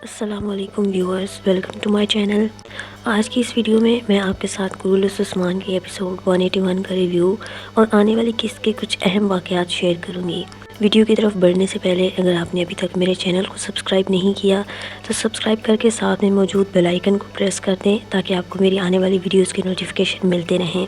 السلام علیکم viewers, welcome to my channel. آج کی اس ویڈیو میں آپ کے ساتھ قرولس عثمان کے ایپیسوڈ 181 کا ریویو اور آنے والی قسط کے کچھ اہم واقعات شیئر کروں گی۔ ویڈیو کی طرف بڑھنے سے پہلے اگر آپ نے ابھی تک میرے چینل کو سبسکرائب نہیں کیا تو سبسکرائب کر کے ساتھ میں موجود بیل آئیکن کو پریس کر دیں تاکہ آپ کو میری آنے والی ویڈیوز کے نوٹیفیکیشن ملتے رہیں۔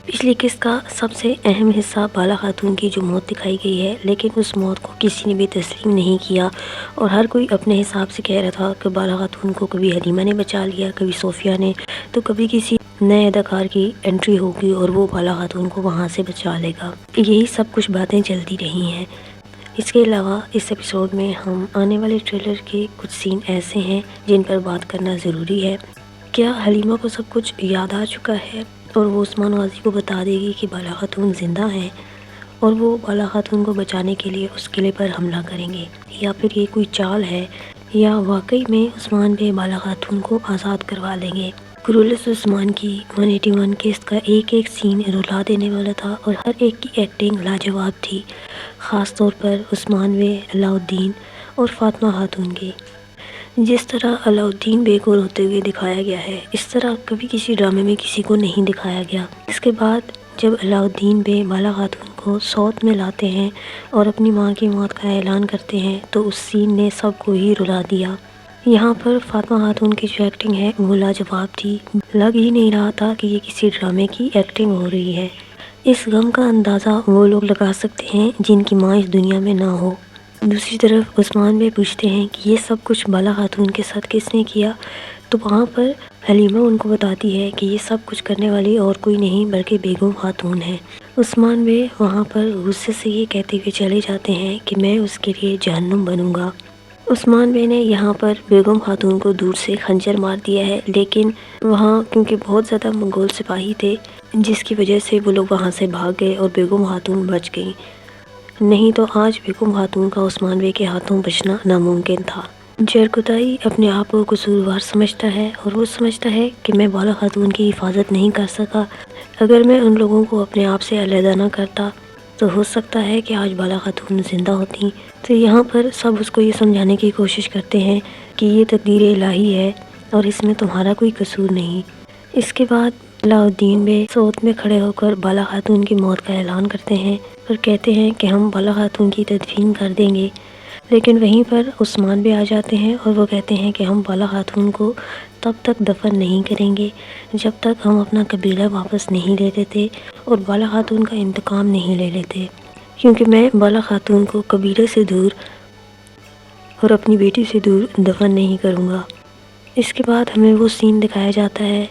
پچھلی قسط کا سب سے اہم حصہ بالا خاتون کی جو موت دکھائی گئی ہے، لیکن اس موت کو کسی نے بھی تسلیم نہیں کیا اور ہر کوئی اپنے حساب سے کہہ رہا تھا کہ بالا خاتون کو کبھی حلیمہ نے بچا لیا، کبھی صوفیہ نے، تو کبھی کسی نئے اداکار کی انٹری ہوگی اور وہ بالا خاتون کو وہاں سے بچا لے گا۔ یہی سب کچھ باتیں چلتی رہی ہیں۔ اس کے علاوہ اس ایپیسوڈ میں ہم آنے والے ٹریلر کے کچھ سین ایسے ہیں جن پر بات کرنا ضروری ہے۔ کیا حلیمہ کو سب کچھ یاد آ چکا ہے اور وہ عثمان غازی کو بتا دے گی کہ بالا خاتون زندہ ہے اور وہ بالا خاتون کو بچانے کے لیے اس قلعے پر حملہ کریں گے، یا پھر یہ کوئی چال ہے یا واقعی میں عثمان بے بالا خاتون کو آزاد کروا لیں گے؟ قرولس عثمان کی 181 قسط کا ایک ایک سین رلا دینے والا تھا اور ہر ایک کی ایکٹنگ لاجواب تھی، خاص طور پر عثمان بے، علاؤالدین اور فاطمہ خاتون کی۔ جس طرح علاؤالدین بے کو روتے ہوئے دکھایا گیا ہے، اس طرح کبھی کسی ڈرامے میں کسی کو نہیں دکھایا گیا۔ اس کے بعد جب علاؤالدین بے بالا خاتون کو سوت میں لاتے ہیں اور اپنی ماں کی موت کا اعلان کرتے ہیں تو اس سین نے سب کو ہی رلا دیا۔ یہاں پر فاطمہ خاتون کی جو ایکٹنگ ہے وہ لاجواب تھی، لگ ہی نہیں رہا تھا کہ یہ کسی ڈرامے کی ایکٹنگ ہو رہی ہے۔ اس غم کا اندازہ وہ لوگ لگا سکتے ہیں جن کی ماں اس دنیا میں نہ ہو۔ دوسری طرف عثمان بے پوچھتے ہیں کہ یہ سب کچھ بالا خاتون کے ساتھ کس نے کیا، تو وہاں پر حلیمہ ان کو بتاتی ہے کہ یہ سب کچھ کرنے والی اور کوئی نہیں بلکہ بیگم خاتون ہے۔ عثمان بے وہاں پر غصے سے یہ کہتے ہوئے چلے جاتے ہیں کہ میں اس کے لیے جہنم بنوں گا۔ عثمان بے نے یہاں پر بیگم خاتون کو دور سے خنجر مار دیا ہے، لیکن وہاں کیونکہ بہت زیادہ منگول سپاہی تھے جس کی وجہ سے وہ لوگ وہاں سے بھاگ گئے اور بیگم خاتون بچ گئی، نہیں تو آج بیگم خاتون کا عثمان بے کے ہاتھوں بچنا ناممکن تھا۔ جرکتائی اپنے آپ کو قصوروار سمجھتا ہے اور وہ سمجھتا ہے کہ میں بالا خاتون کی حفاظت نہیں کر سکا، اگر میں ان لوگوں کو اپنے آپ سے علیحدہ نہ کرتا تو ہو سکتا ہے کہ آج بالا خاتون زندہ ہوتی۔ تو یہاں پر سب اس کو یہ سمجھانے کی کوشش کرتے ہیں کہ یہ تقدیر الہی ہے اور اس میں تمہارا کوئی قصور نہیں۔ اس کے بعد علاؤالدین بے سوت میں کھڑے ہو کر بالا خاتون کی موت کا اعلان کرتے ہیں اور کہتے ہیں کہ ہم بالا خاتون کی تدفین کر دیں گے، لیکن وہیں پر عثمان بے آ جاتے ہیں اور وہ کہتے ہیں کہ ہم بالا خاتون کو تب تک دفن نہیں کریں گے جب تک ہم اپنا قبیلہ واپس نہیں لے لیتے اور بالا خاتون کا انتقام نہیں لے لیتے، کیونکہ میں بالا خاتون کو قبیلے سے دور اور اپنی بیٹی سے دور دفن نہیں کروں گا۔ اس کے بعد ہمیں وہ سین دکھایا جاتا ہے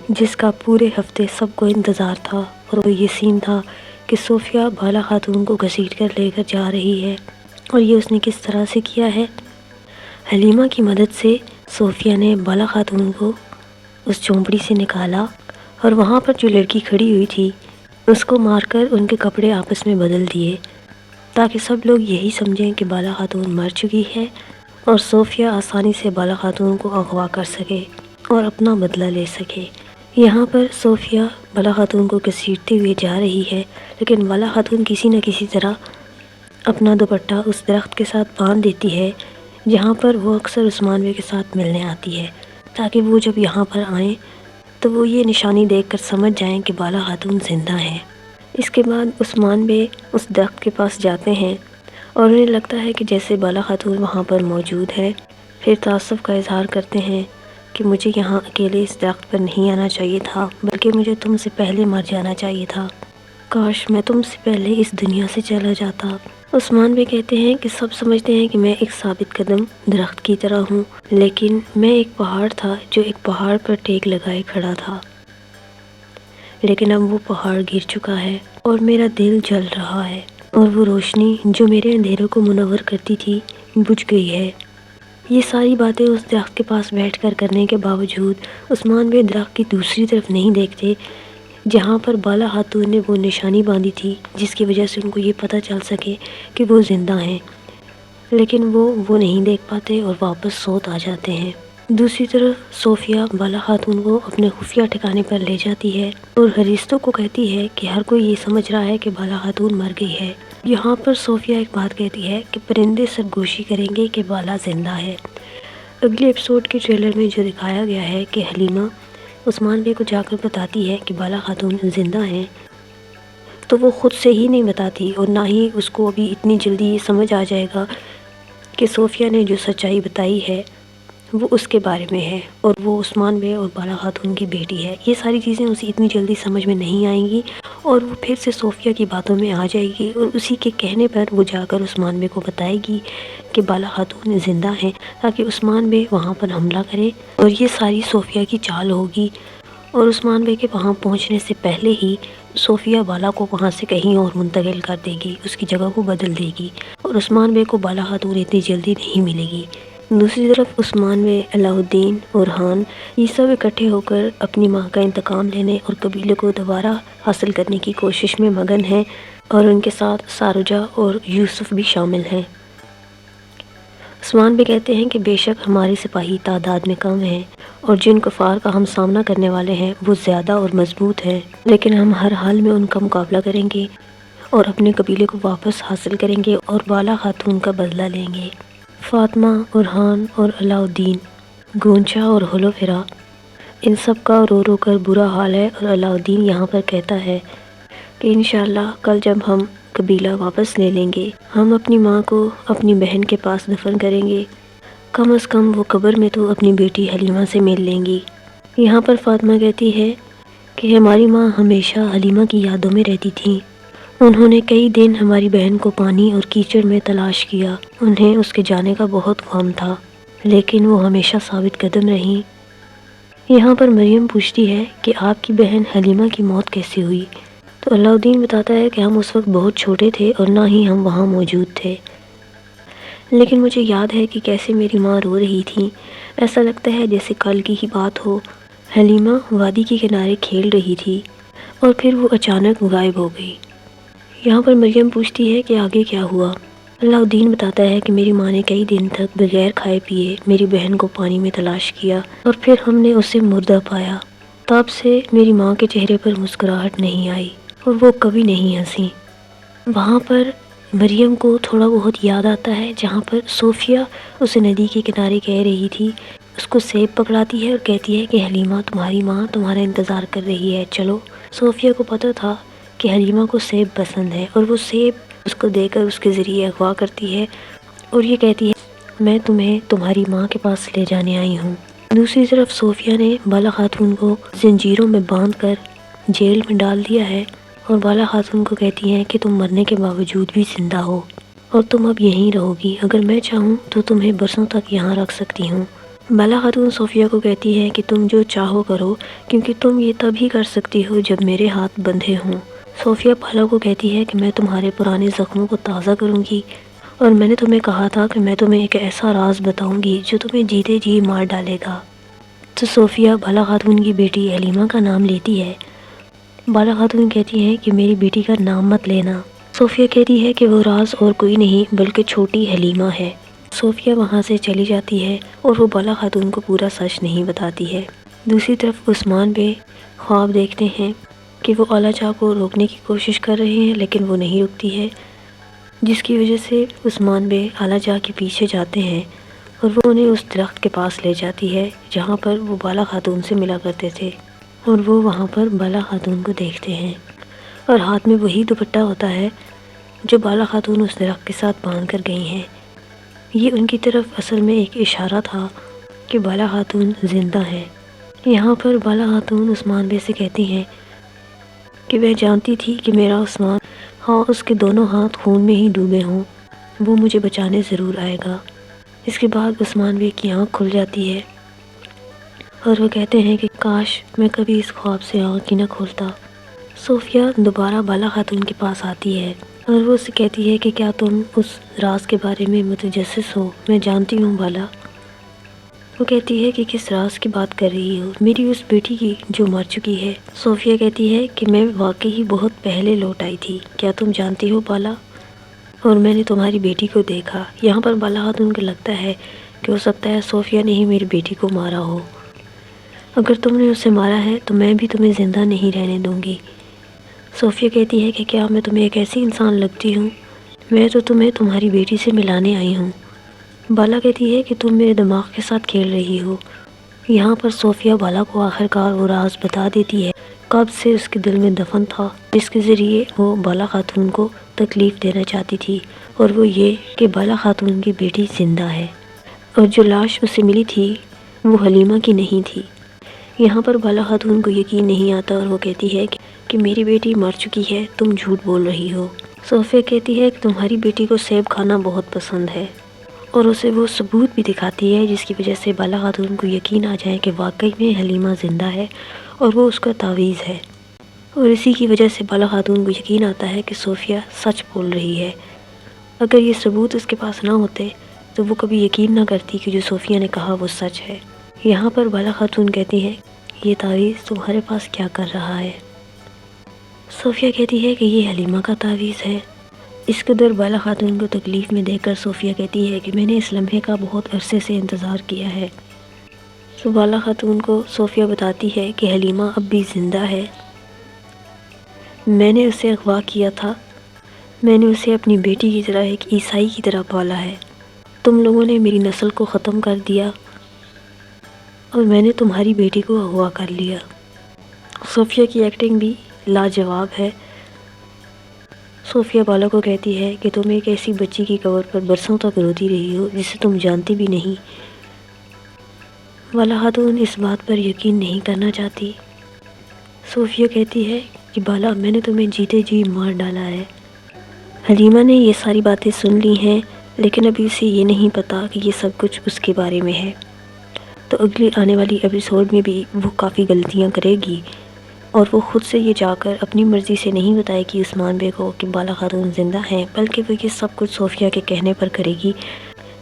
جس کا پورے ہفتے سب کو انتظار تھا، اور وہ یہ سین تھا کہ صوفیہ بالا خاتون کو گھسیٹ کر لے کر جا رہی ہے، اور یہ اس نے کس طرح سے کیا ہے۔ حلیمہ کی مدد سے صوفیہ نے بالا خاتون کو اس جھونپڑی سے نکالا اور وہاں پر جو لڑکی کھڑی ہوئی تھی اس کو مار کر ان کے کپڑے آپس میں بدل دیے تاکہ سب لوگ یہی سمجھیں کہ بالا خاتون مر چکی ہے اور صوفیہ آسانی سے بالا خاتون کو اغوا کر سکے اور اپنا بدلہ لے سکے۔ یہاں پر صوفیہ بالا خاتون کو گھسیٹتے ہوئے جا رہی ہے، لیکن بالا خاتون کسی نہ کسی طرح اپنا دوپٹہ اس درخت کے ساتھ باندھ دیتی ہے جہاں پر وہ اکثر عثمان بے کے ساتھ ملنے آتی ہے، تاکہ وہ جب یہاں پر آئیں تو وہ یہ نشانی دیکھ کر سمجھ جائیں کہ بالا خاتون زندہ ہے۔ اس کے بعد عثمان بے اس درخت کے پاس جاتے ہیں اور انہیں لگتا ہے کہ جیسے بالا خاتون وہاں پر موجود ہے، پھر تعصب کا اظہار کرتے ہیں کہ مجھے یہاں اکیلے اس درخت پر نہیں آنا چاہیے تھا، بلکہ مجھے تم سے پہلے مر جانا چاہیے تھا، کاش میں تم سے پہلے اس دنیا سے چلا جاتا۔ عثمان بے کہتے ہیں کہ سب سمجھتے ہیں کہ میں ایک ثابت قدم درخت کی طرح ہوں، لیکن میں ایک پہاڑ تھا جو ایک پہاڑ پر ٹیک لگائے کھڑا تھا، لیکن اب وہ پہاڑ گر چکا ہے اور میرا دل جل رہا ہے، اور وہ روشنی جو میرے اندھیروں کو منور کرتی تھی بجھ گئی ہے۔ یہ ساری باتیں اس درخت کے پاس بیٹھ کر کرنے کے باوجود عثمان بے درخت کی دوسری طرف نہیں دیکھتے جہاں پر بالا خاتون نے وہ نشانی باندھی تھی جس کی وجہ سے ان کو یہ پتہ چل سکے کہ وہ زندہ ہیں، لیکن وہ نہیں دیکھ پاتے اور واپس سوت آ جاتے ہیں۔ دوسری طرف صوفیہ بالا خاتون کو اپنے خفیہ ٹھکانے پر لے جاتی ہے اور حریستوں کو کہتی ہے کہ ہر کوئی یہ سمجھ رہا ہے کہ بالا خاتون مر گئی ہے۔ یہاں پر صوفیہ ایک بات کہتی ہے کہ پرندے سرگوشی کریں گے کہ بالا زندہ ہے، اگلے ایپیسوڈ کے ٹریلر میں جو دکھایا گیا ہے کہ حلیمہ عثمان بے کو جا کر بتاتی ہے کہ بالا خاتون زندہ ہیں، تو وہ خود سے ہی نہیں بتاتی، اور نہ ہی اس کو ابھی اتنی جلدی یہ سمجھ آ جائے گا کہ صوفیہ نے جو سچائی بتائی ہے وہ اس کے بارے میں ہے اور وہ عثمان بے اور بالا خاتون کی بیٹی ہے۔ یہ ساری چیزیں اسے اتنی جلدی سمجھ میں نہیں آئیں گی، اور وہ پھر سے صوفیہ کی باتوں میں آ جائے گی، اور اسی کے کہنے پر وہ جا کر عثمان بے کو بتائے گی کہ بالا خاتون زندہ ہیں، تاکہ عثمان بے وہاں پر حملہ کرے، اور یہ ساری صوفیہ کی چال ہوگی۔ اور عثمان بے کے وہاں پہنچنے سے پہلے ہی صوفیہ بالا کو وہاں سے کہیں اور منتقل کر دے گی، اس کی جگہ کو بدل دے گی، اور عثمان بے کو بالا خاتون اتنی جلدی نہیں ملے گی۔ دوسری طرف عثمان بے، علاء الدین، اورحان، یہ سب اکٹھے ہو کر اپنی ماں کا انتقام لینے اور قبیلے کو دوبارہ حاصل کرنے کی کوشش میں مگن ہیں، اور ان کے ساتھ ساروجہ اور یوسف بھی شامل ہیں۔ عثمان بے کہتے ہیں کہ بے شک ہمارے سپاہی تعداد میں کم ہیں، اور جن کفار کا ہم سامنا کرنے والے ہیں وہ زیادہ اور مضبوط ہیں، لیکن ہم ہر حال میں ان کا مقابلہ کریں گے اور اپنے قبیلے کو واپس حاصل کریں گے اور بالا خاتون کا بدلہ لیں گے۔ فاطمہ، اورحان اور علاء الدین، گونچا اور ہلوفرا، ان سب کا رو رو کر برا حال ہے، اور علاء الدین یہاں پر کہتا ہے کہ انشاءاللہ کل جب ہم قبیلہ واپس لے لیں گے، ہم اپنی ماں کو اپنی بہن کے پاس دفن کریں گے، کم از کم وہ قبر میں تو اپنی بیٹی حلیمہ سے مل لیں گی۔ یہاں پر فاطمہ کہتی ہے کہ ہماری ماں ہمیشہ حلیمہ کی یادوں میں رہتی تھیں، انہوں نے کئی دن ہماری بہن کو پانی اور کیچڑ میں تلاش کیا، انہیں اس کے جانے کا بہت غم تھا، لیکن وہ ہمیشہ ثابت قدم رہیں۔ یہاں پر مریم پوچھتی ہے کہ آپ کی بہن حلیمہ کی موت کیسے ہوئی؟ تو علاء الدین بتاتا ہے کہ ہم اس وقت بہت چھوٹے تھے اور نہ ہی ہم وہاں موجود تھے، لیکن مجھے یاد ہے کہ کیسے میری ماں رو رہی تھی، ایسا لگتا ہے جیسے کل کی ہی بات ہو۔ حلیمہ وادی کے کنارے کھیل رہی تھی اور پھر وہ اچانک غائب ہو گئی۔ یہاں پر مریم پوچھتی ہے کہ آگے کیا ہوا؟ علاء الدین بتاتا ہے کہ میری ماں نے کئی دن تک بغیر کھائے پیے میری بہن کو پانی میں تلاش کیا، اور پھر ہم نے اسے مردہ پایا۔ تب سے میری ماں کے چہرے پر مسکراہٹ نہیں آئی اور وہ کبھی نہیں ہنسی۔ وہاں پر مریم کو تھوڑا بہت یاد آتا ہے جہاں پر صوفیہ اسے ندی کے کنارے کہہ رہی تھی، اس کو سیب پکڑاتی ہے اور کہتی ہے کہ حلیمہ تمہاری ماں تمہارا انتظار کر رہی ہے، چلو۔ صوفیہ کو پتہ تھا کہ حلیمہ کو سیب پسند ہے، اور وہ سیب اس کو دے کر اس کے ذریعے اغوا کرتی ہے اور یہ کہتی ہے میں تمہیں تمہاری ماں کے پاس لے جانے آئی ہوں۔ دوسری طرف صوفیہ نے بالا خاتون کو زنجیروں میں باندھ کر جیل میں ڈال دیا ہے، اور بالا خاتون کو کہتی ہیں کہ تم مرنے کے باوجود بھی زندہ ہو اور تم اب یہیں رہو گی، اگر میں چاہوں تو تمہیں برسوں تک یہاں رکھ سکتی ہوں۔ بالا خاتون صوفیہ کو کہتی ہے کہ تم جو چاہو کرو، کیونکہ تم یہ تب ہی کر سکتی ہو جب میرے ہاتھ بندھے ہوں۔ صوفیہ بالا کو کہتی ہے کہ میں تمہارے پرانے زخموں کو تازہ کروں گی، اور میں نے تمہیں کہا تھا کہ میں تمہیں ایک ایسا راز بتاؤں گی جو تمہیں جیتے جی مار ڈالے گا۔ تو صوفیہ بالا خاتون کی بیٹی حلیمہ کا نام لیتی ہے۔ بالا خاتون کہتی ہے کہ میری بیٹی کا نام مت لینا۔ صوفیہ کہتی ہے کہ وہ راز اور کوئی نہیں بلکہ چھوٹی حلیمہ ہے۔ صوفیہ وہاں سے چلی جاتی ہے اور وہ بالا خاتون کو پورا سچ نہیں بتاتی ہے۔ دوسری طرف عثمان بے خواب دیکھتے ہیں کہ وہ اعلیٰ جاں کو روکنے کی کوشش کر رہے ہیں، لیکن وہ نہیں رکتی ہے، جس کی وجہ سے عثمان بے اعلیٰ جاں کے پیچھے جاتے ہیں اور وہ انہیں اس درخت کے پاس لے جاتی ہے جہاں پر وہ بالا خاتون سے ملا کرتے تھے، اور وہ وہاں پر بالا خاتون کو دیکھتے ہیں، اور ہاتھ میں وہی دوپٹہ ہوتا ہے جو بالا خاتون اس درخت کے ساتھ باندھ کر گئی ہیں۔ یہ ان کی طرف اصل میں ایک اشارہ تھا کہ بالا خاتون زندہ ہے۔ یہاں پر بالا خاتون عثمان بے سے کہتی ہیں کہ وہ جانتی تھی کہ میرا عثمان، ہاں اس کے دونوں ہاتھ خون میں ہی ڈوبے ہوں، وہ مجھے بچانے ضرور آئے گا۔ اس کے بعد عثمان بے کی آنکھ کھل جاتی ہے اور وہ کہتے ہیں کہ کاش میں کبھی اس خواب سے آنکھ ہی نہ کھولتا۔ صوفیہ دوبارہ بالا خاتون کے پاس آتی ہے اور وہ اسے کہتی ہے کہ کیا تم اس راز کے بارے میں متجسس ہو؟ میں جانتی ہوں بالا۔ وہ کہتی ہے کہ کس راز کی بات کر رہی ہو؟ میری اس بیٹی کی جو مر چکی ہے۔ صوفیہ کہتی ہے کہ میں واقعی بہت پہلے لوٹ آئی تھی، کیا تم جانتی ہو بالا؟ اور میں نے تمہاری بیٹی کو دیکھا۔ یہاں پر بالا خاتون کو لگتا ہے کہ ہو سکتا ہے صوفیہ نے ہی میری بیٹی کو مارا ہو، اگر تم نے اسے مارا ہے تو میں بھی تمہیں زندہ نہیں رہنے دوں گی۔ صوفیہ کہتی ہے کہ کیا میں تمہیں ایک ایسی انسان لگتی ہوں؟ میں تو تمہیں تمہاری بیٹی سے ملانے آئی ہوں۔ بالا کہتی ہے کہ تم میرے دماغ کے ساتھ کھیل رہی ہو۔ یہاں پر صوفیہ بالا کو آخر کار وہ راز بتا دیتی ہے کب سے اس کے دل میں دفن تھا، جس کے ذریعے وہ بالا خاتون کو تکلیف دینا چاہتی تھی، اور وہ یہ کہ بالا خاتون کی بیٹی زندہ ہے اور جو لاش اسے ملی تھی وہ حلیمہ کی نہیں تھی۔ یہاں پر بالا خاتون کو یقین نہیں آتا اور وہ کہتی ہے کہ میری بیٹی مر چکی ہے، تم جھوٹ بول رہی ہو۔ صوفیہ کہتی ہے کہ تمہاری بیٹی کو سیب کھانا بہت پسند ہے، اور اسے وہ ثبوت بھی دکھاتی ہے جس کی وجہ سے بالا خاتون کو یقین آ جائے کہ واقعی میں حلیمہ زندہ ہے اور وہ اس کا تعویذ ہے، اور اسی کی وجہ سے بالا خاتون کو یقین آتا ہے کہ صوفیہ سچ بول رہی ہے۔ اگر یہ ثبوت اس کے پاس نہ ہوتے تو وہ کبھی یقین نہ کرتی کہ جو صوفیہ نے کہا وہ سچ ہے۔ یہاں پر بالا خاتون کہتی ہے یہ تعویذ تمہارے پاس کیا کر رہا ہے؟ صوفیہ کہتی ہے کہ یہ حلیمہ کا تعویذ ہے۔ اس قدر بالا خاتون کو تکلیف میں دیکھ کر صوفیہ کہتی ہے کہ میں نے اس لمحے کا بہت عرصے سے انتظار کیا ہے۔ تو بالا خاتون کو صوفیہ بتاتی ہے کہ حلیمہ اب بھی زندہ ہے، میں نے اسے اغوا کیا تھا، میں نے اسے اپنی بیٹی کی طرح ایک عیسائی کی طرح پالا ہے، تم لوگوں نے میری نسل کو ختم کر دیا اور میں نے تمہاری بیٹی کو اغوا کر لیا۔ صوفیہ کی ایکٹنگ بھی لاجواب ہے۔ صوفیہ بالا کو کہتی ہے کہ تم ایک ایسی بچی کی قبر پر برسوں تک روتی رہی ہو جسے تم جانتی بھی نہیں۔ بالا خاتون اس بات پر یقین نہیں کرنا چاہتی۔ صوفیہ کہتی ہے کہ بالا میں نے تمہیں جیتے جی مار ڈالا ہے۔ حلیمہ نے یہ ساری باتیں سن لی ہیں لیکن ابھی اسے یہ نہیں پتا کہ یہ سب کچھ اس کے بارے میں ہے، تو اگلی آنے والی ایپیسوڈ میں بھی وہ کافی غلطیاں کرے گی اور وہ خود سے یہ جا کر اپنی مرضی سے نہیں بتائے گی عثمان بے کو کہ بالا خاتون زندہ ہیں، بلکہ وہ یہ سب کچھ صوفیہ کے کہنے پر کرے گی،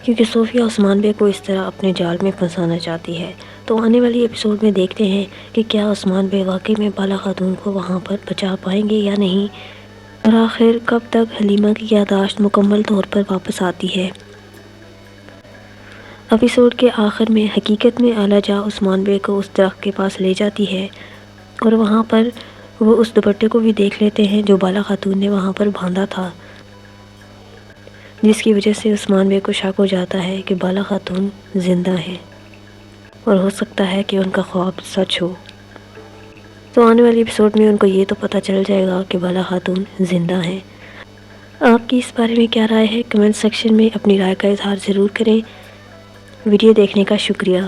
کیونکہ صوفیہ عثمان بے کو اس طرح اپنے جال میں پھنسانا چاہتی ہے۔ تو آنے والی ایپیسوڈ میں دیکھتے ہیں کہ کیا عثمان بے واقعی میں بالا خاتون کو وہاں پر بچا پائیں گے یا نہیں، اور آخر کب تک حلیمہ کی یادداشت مکمل طور پر واپس آتی ہے۔ ایپیسوڈ کے آخر میں حقیقت میں اعلیٰ جاں عثمان بے کو اس درخت کے پاس لے جاتی ہے اور وہاں پر وہ اس دوپٹے کو بھی دیکھ لیتے ہیں جو بالا خاتون نے وہاں پر باندھا تھا، جس کی وجہ سے عثمان بے کو شک ہو جاتا ہے کہ بالا خاتون زندہ ہیں اور ہو سکتا ہے کہ ان کا خواب سچ ہو۔ تو آنے والی ایپیسوڈ میں ان کو یہ تو پتہ چل جائے گا کہ بالا خاتون زندہ ہیں۔ آپ کی اس بارے میں کیا رائے ہے؟ کمنٹ سیکشن میں اپنی رائے کا اظہار ضرور کریں۔ ویڈیو دیکھنے کا شکریہ۔